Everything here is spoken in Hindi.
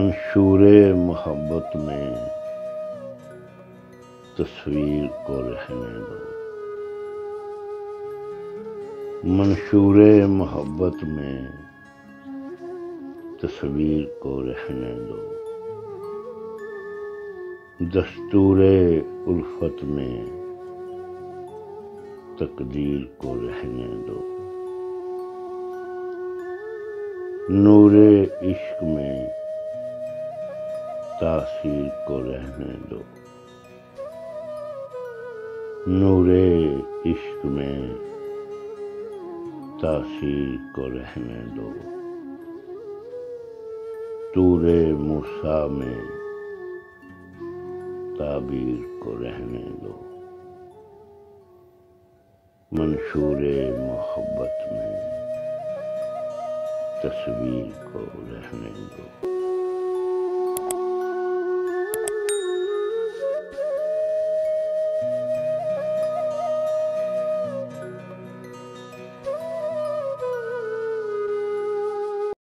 मंशूरे मोहब्बत में तस्वीर को रहने दो। मंशूरे मोहब्बत में तस्वीर को रहने दो। दस्तूरे उल्फत में तकदीर को रहने दो। नूरे इश्क में तासीर को रहने दो। नूरे इश्क में तासीर को रहने दो। तूरे मूसा में ताबीर को रहने दो। मंशूरे मोहब्बत में तस्वीर को रहने